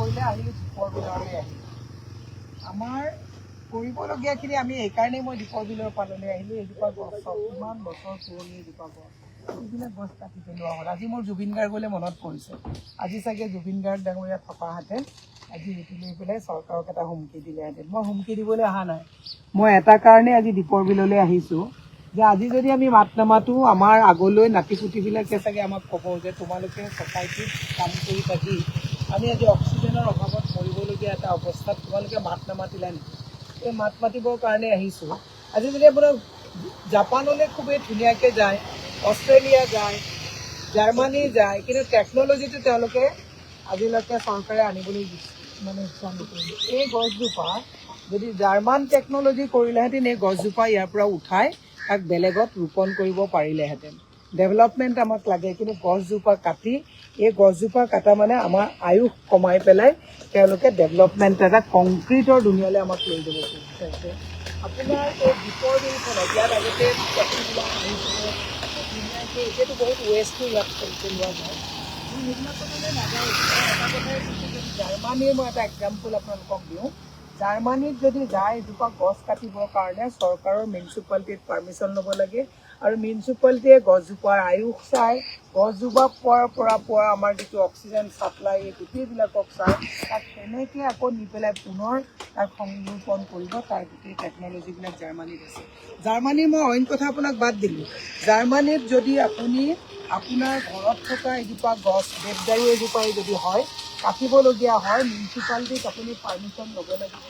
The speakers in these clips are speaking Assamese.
কৰিলে আহিলোঁ দীপৰ বিললৈ আহিলোঁ। আমাৰ কৰিবলগীয়াখিনি আমি এইকাৰণেই মই দীপৰ বিলৰ পাললৈ আহিলোঁ। এজোপা গছ কিমান বছৰ পুৰণি এজোপা গছ, এইবিলাক গছ কাটি পেলোৱা হ'ল। আজি মোৰ জুবিন গাৰ্গলৈ মনত পৰিছে। আজি চাগে জুবিন গাৰ্গ ডাঙৰীয়া থকাহেঁতেন আজি এইটো লৈ পেলাই চৰকাৰক এটা হুমকি দিলেহেঁতেন। মই হুমকি দিবলৈ অহা নাই, মই এটা কাৰণেই আজি দীপৰ বিললৈ আহিছোঁ যে আজি যদি আমি মাত নামাতো আমাৰ আগলৈ নাতি পুতিবিলাকে চাগে আমাক ক'ব যে তোমালোকে ছ'চাইটিত কাম কৰি থাকি আমি আজি অক্সিজেনৰ অভাৱত মৰিবলগীয়া এটা অৱস্থাত তোমালোকে মাত নামাতিলা নেকি? এই মাত মাতিবৰ কাৰণে আহিছোঁ। আজি যদি আপোনাৰ জাপানলৈ খুবেই ধুনীয়াকৈ যায়, অষ্ট্ৰেলিয়া যায়, জাৰ্মানী যায়, কিন্তু টেকন'লজিটো তেওঁলোকে আজিলৈকে চৰকাৰে আনিবলৈ মানে ইচ্ছা নকৰিলে। এই গছজোপা যদি জাৰ্মান টেকন'লজি কৰিলেহেঁতেন এই গছজোপা ইয়াৰ পৰা উঠাই তাক বেলেগত ৰোপণ কৰিব পাৰিলেহেঁতেন। ডেভেলপমেণ্ট আমাক লাগে, কিন্তু গছজোপা কাটি এই গছজোপা কটা মানে আমাৰ আয়ুস কমাই পেলাই তেওঁলোকে ডেভেলপমেণ্ট এটা কংক্ৰিটৰ দুনিয়ালৈ আমাক লৈ যাব বিচাৰিছে। আপোনাৰ এই দীপৰ বিলখনত ইয়াত আগতে পক্ষীবিলাক আহিছিলে ধুনীয়াকৈ, এতিয়াতো বহুত ৱেষ্টটো ইয়াত পেলোৱা যায়, সেইবিলাকলৈ নাযায়। এটা কথাই কৈছোঁ, যদি জাৰ্মানীৰ মই এটা এক্সাম্পল আপোনালোকক দিওঁ, জাৰ্মানীত যদি যায় এজোপা গছ কাটিবৰ কাৰণে চৰকাৰৰ মিউনিচিপালিটিত পাৰ্মিশ্যন ল'ব লাগে, আৰু মিউনিচিপালিটিয়ে গছজোপাৰ আয়ুস চাই, গছজোপা পৰা পোৱা আমাৰ যিটো অক্সিজেন ছাপ্লাই এই গোটেইবিলাকক চাই তাক কেনেকৈ আকৌ নি পেলাই পুনৰ তাক সংৰোপণ কৰিব, তাৰ গোটেই টেকন'লজিবিলাক জাৰ্মানীত আছে। জাৰ্মানীৰ মই অইন কথা আপোনাক বাদ দিলোঁ, জাৰ্মানীত যদি আপুনি আপোনাৰ ঘৰত থকা এজোপা গছ দেৱদাৰু এজোপাই যদি হয় কাটিবলগীয়া হয়, মিউনিচিপালিটিত আপুনি পাৰ্মিশ্যন ল'ব লাগিব।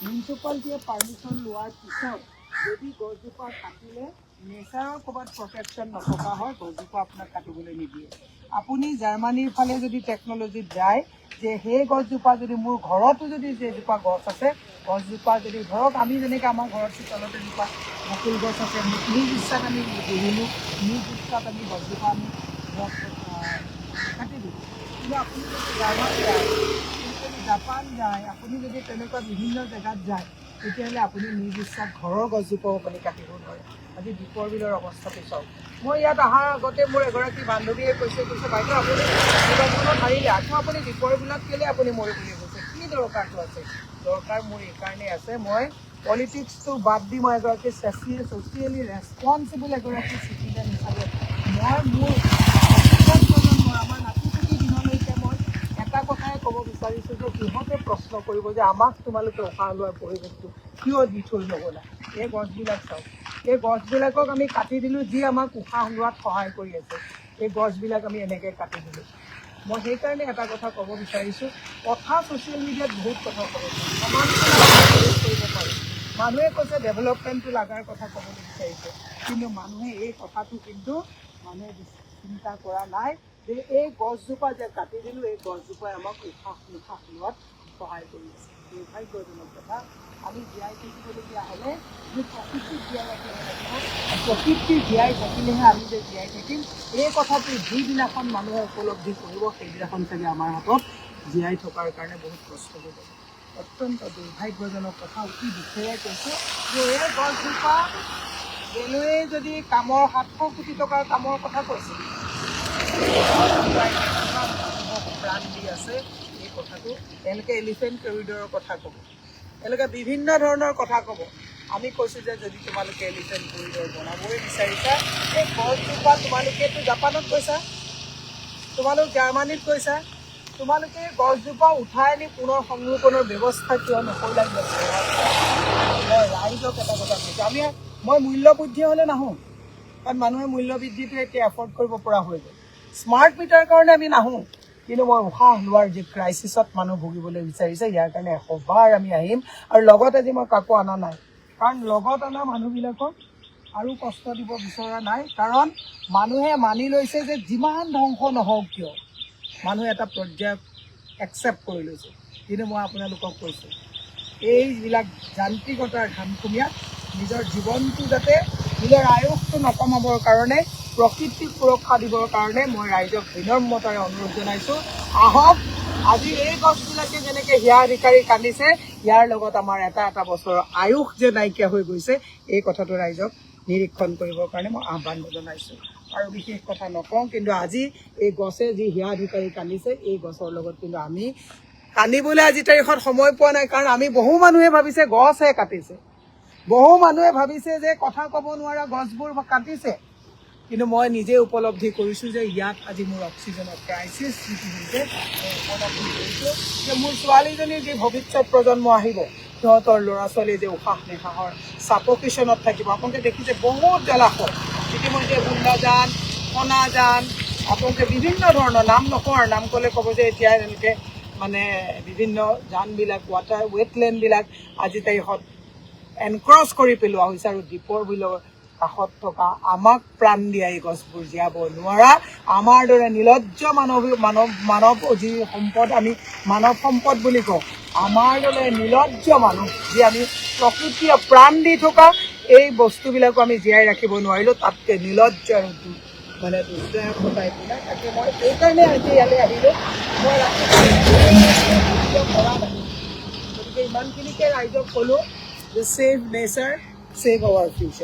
মিউনিচিপালিটিয়ে পাৰ্মিশ্যন লোৱাৰ পিছত যদি গছজোপা কাটিলে নেচাৰৰ ক'ৰবাত প্ৰটেকশ্যন নথকা হয়, গছজোপা আপোনাক কাটিবলৈ নিদিয়ে। আপুনি জাৰ্মানীৰ ফালে যদি টেকন'লজিত যায় যে সেই গছজোপা যদি মোৰ ঘৰতো যদি যেজোপা গছ আছে, গছজোপা যদি ধৰক আমি যেনেকৈ আমাৰ ঘৰত চোতালত এজোপা বকুল গছ আছে, নিজ ইচ্ছাত আমি বহিলোঁ, নিজ ইচ্ছাত আমি গছজোপা আমি ধৰক কাটি দিলোঁ। কিন্তু আপুনি যদি জাৰ্মান যায়, আপুনি যদি জাপান যায়, আপুনি যদি তেনেকুৱা বিভিন্ন জেগাত যায়, তেতিয়াহ'লে আপুনি নিজ ইচ্ছাত ঘৰৰ গছজোপাও আপুনি কাটিব নোৱাৰে। আজি দীপৰ বিলৰ অৱস্থাটো চাওক। মই ইয়াত অহাৰ আগতে মোৰ এগৰাকী বান্ধৱীয়ে কৈছে বাইদেউ আপুনি নিৰ্বাচনত হাৰিলে, আকৌ আপুনি দীপৰ বিলত কেলৈ আপুনি মৰিম বুলি কৈছে, কি দৰকাৰটো আছে? দৰকাৰ মোৰ এইকাৰণেই আছে, মই পলিটিক্সটো বাদ দি মই এগৰাকী ছ'চিয়েলি ৰেছপনচিবল এগৰাকী চিটিজেন হিচাপে মই মোৰ আমাৰ নাতিপুতি দিনলৈকে মই এটা কথাই ক'ব বিচাৰিছোঁ যে সিহঁতে প্ৰশ্ন কৰিব যে আমাক তোমালোকে উশাহ লোৱাৰ পৰিৱেশটো কিয় দি থৈ নগ'লা? এই গছবিলাক চাওক, এই গছবিলাকক আমি কাটি দিলোঁ যি আমাক উশাহ লোৱাত সহায় কৰি আছে, এই গছবিলাক আমি এনেকৈ কাটি দিলোঁ। মই সেইকাৰণে এটা কথা ক'ব বিচাৰিছোঁ, কথা ছ'চিয়েল মিডিয়াত বহুত কথা ক'ব পাৰি, সমাজখন কৰিব পাৰি। মানুহে কৈছে ডেভেলপমেণ্টটো লগাৰ কথা ক'বলৈ বিচাৰিছে, কিন্তু মানুহে এই কথাটো কিন্তু মানুহে চিন্তা কৰা নাই যে এই গছজোপা যে কাটি দিলোঁ, এই গছজোপাই আমাক উশাহ নিশাহ লোৱাত সহায় কৰি আছে। দুৰ্ভাগ্যজনক কথা। আমি জীয়াই থাকিবলগীয়া হ'লে আমি প্ৰকৃতিক জীয়াই ৰাখিব লাগিব, প্ৰকৃতি জীয়াই থাকিলেহে আমি যে জীয়াই থাকিম, এই কথাটো যিদিনাখন মানুহে উপলব্ধি কৰিব সেইদিনাখন চাগে আমাৰ হাতত জীয়াই থকাৰ কাৰণে বহুত কষ্ট হ'ব। অত্যন্ত দুৰ্ভাগ্যজনক কথা, অতি দুখেৰে কৈছোঁ যে এই গছজোপা ৰেলৱে যদি কামৰ 700 কোটি টকাৰ কামৰ কথা কৈছে, প্ৰাণ দি আছে এই কথাটো। তেওঁলোকে এলিফেণ্ট কৰিডৰৰ কথা ক'ব, তেওঁলোকে বিভিন্ন ধৰণৰ কথা ক'ব। আমি কৈছোঁ যে যদি তোমালোকে এলিফেণ্ট কৰিডৰ বনাবই বিচাৰিছা, এই গছজোপা তোমালোকেতো জাপানত গৈছা, তোমালোক জাৰ্মানীত গৈছা, তোমালোকে গছজোপা উঠাই আনি পুনৰ সংৰোপণৰ ব্যৱস্থা কিয় নকৰিলা? মই ৰাইজক এটা কথা কৈছোঁ, মই মূল্যবৃদ্ধি হ'লে নাহোঁ, কাৰণ মানুহে মূল্যবৃদ্ধিটো এতিয়া এফৰ্ড কৰিব পৰা হৈ গ'ল। স্মাৰ্ট মিটাৰ কাৰণে আমি নাহোঁ, কিন্তু মই উশাহ লোৱাৰ যি ক্ৰাইচিছত মানুহ ভুগিবলৈ বিচাৰিছে ইয়াৰ কাৰণে 100 বাৰ আমি আহিম। আৰু লগত আজি মই কাকো অনা নাই, কাৰণ লগত অনা মানুহবিলাকক আৰু কষ্ট দিব বিচৰা নাই, কাৰণ মানুহে মানি লৈছে যে যিমান ধ্বংস নহওক কিয় মানুহে এটা পৰ্যায় একচেপ্ট কৰি লৈছে। কিন্তু মই আপোনালোকক কৈছোঁ, এইবিলাক যান্ত্ৰিকতাৰ ধামখুমীয়াত নিজৰ জীৱনটো যাতে নিজৰ আয়ুসটো নকমাবৰ কাৰণে, প্ৰকৃতিক সুৰক্ষা দিবৰ কাৰণে মই ৰাইজক বিনম্ৰতাৰে অনুৰোধ জনাইছোঁ, আহক আজি এই গছবিলাকে যেনেকৈ হিয়াধিকাৰী কান্দিছে, ইয়াৰ লগত আমাৰ এটা বছৰৰ আয়ুস যে নাইকিয়া হৈ গৈছে, এই কথাটো ৰাইজক নিৰীক্ষণ কৰিবৰ কাৰণে মই আহ্বান জনাইছোঁ। আৰু বিশেষ কথা নকওঁ, কিন্তু আজি এই গছে যি হিয়াধিকাৰী কান্দিছে, এই গছৰ লগত কিন্তু আমি কান্দিবলৈ আজি তাৰিখত সময় পোৱা নাই, কাৰণ আমি বহু মানুহে ভাবিছে গছহে কাটিছে, বহু মানুহে ভাবিছে যে কথা ক'ব নোৱাৰা গছবোৰ কাটিছে, কিন্তু মই নিজে উপলব্ধি কৰিছোঁ যে ইয়াত আজি মোৰ অক্সিজেনৰ ক্ৰাইচিছ যিটো হৈছে, মই উপলব্ধি কৰিছোঁ যে মোৰ ছোৱালীজনীৰ যি ভৱিষ্যত প্ৰজন্ম আহিব, সিহঁতৰ ল'ৰা ছোৱালীয়ে যে উশাহ নিশাহৰ ছাফকেশ্যনত থাকিব। আপোনালোকে দেখিছে বহুত জলাশয় ইতিমধ্যে বুন্দাজান, কণাজান, আপোনালোকে বিভিন্ন ধৰণৰ নাম নকওঁ আৰু, নাম ক'লে ক'ব যে এতিয়া এনেকৈ মানে বিভিন্ন জানবিলাক, ৱাটাৰ ৱেটলেণ্ডবিলাক আজি তাৰিখত এনক্ৰছ কৰি পেলোৱা হৈছে, আৰু দীপৰ বিলৰ কাষত থকা আমাক প্ৰাণ দিয়া এই গছবোৰ জীয়াব নোৱাৰা আমাৰ দৰে নিলজ্জ মানৱ যি সম্পদ, আমি মানৱ সম্পদ বুলি কওঁ, আমাৰ দৰে নিলজ্জ মানুহ যি আমি প্ৰকৃতিয়ে প্ৰাণ দি থকা এই বস্তুবিলাকো আমি জীয়াই ৰাখিব নোৱাৰিলোঁ, তাতকৈ নিলজ্জ আৰু মানে দুৰ্দশা ঘটাই পেলাই। তাকে মই সেইকাৰণে আজি ইয়ালৈ আহিলোঁ। মই ৰাতিপুৱা গতিকে ইমানখিনিকে ৰাইজক ক'লোঁ যে save nature, save our future.